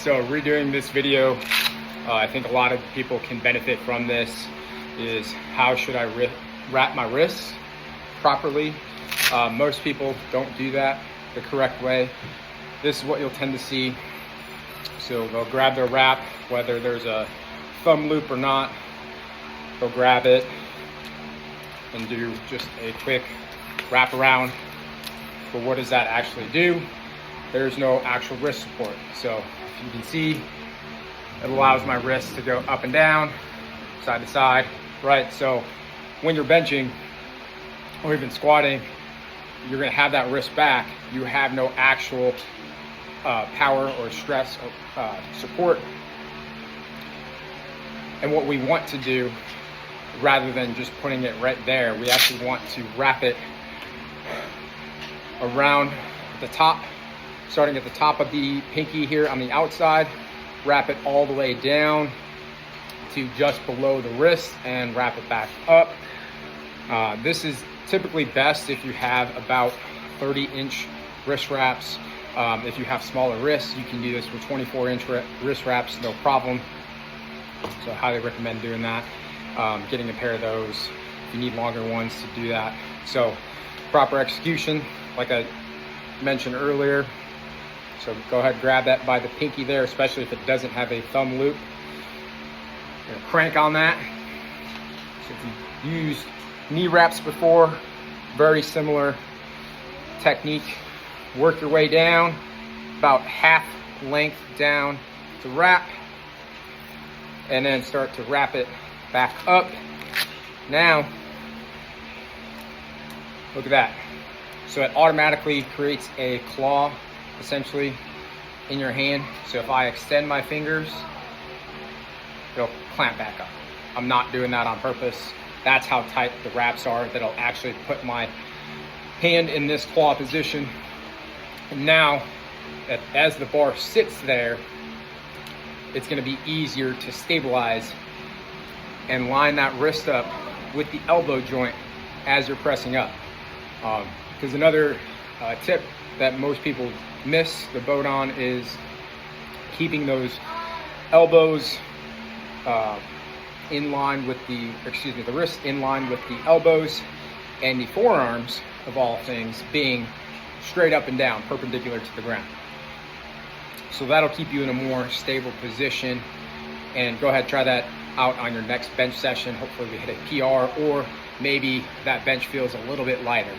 So redoing this video, I think a lot of people can benefit from this, is how should I wrap my wrists properly. Most people don't do that the correct way. This is what you'll tend to see. So they'll grab their wrap, whether there's a thumb loop or not, they'll grab it and do just a quick wrap around. But what does that actually do? There's no actual wrist support. So if you can see, it allows my wrist to go up and down, side to side, right? So when you're benching or even squatting, you're gonna have that wrist back. You have no actual power or stress or support. And what we want to do, rather than just putting it right there, we actually want to wrap it around the top, starting at the top of the pinky here on the outside, wrap it all the way down to just below the wrist and wrap it back up. This is typically best if you have about 30-inch wrist wraps. If you have smaller wrists, you can do this with 24-inch wrist wraps, no problem. So I highly recommend doing that. Getting a pair of those if you need longer ones to do that. So proper execution, like I mentioned earlier. So go ahead, grab that by the pinky there, especially if it doesn't have a thumb loop. You're gonna crank on that. So if you used knee wraps before, very similar technique. Work your way down, about half length down to wrap, and then start to wrap it back up. Now, look at that. So it automatically creates a claw, essentially, in your hand. So if I extend my fingers, it'll clamp back up. I'm not doing that on purpose. That's how tight the wraps are. That'll actually put my hand in this claw position. And now, as the bar sits there, it's gonna be easier to stabilize and line that wrist up with the elbow joint as you're pressing up. Because another tip that most people miss the boat on is keeping those elbows in line with the wrist in line with the elbows, and the forearms, of all things, being straight up and down, perpendicular to the ground. So that'll keep you in a more stable position. And go ahead, try that out on your next bench session. Hopefully we hit a PR, or maybe that bench feels a little bit lighter.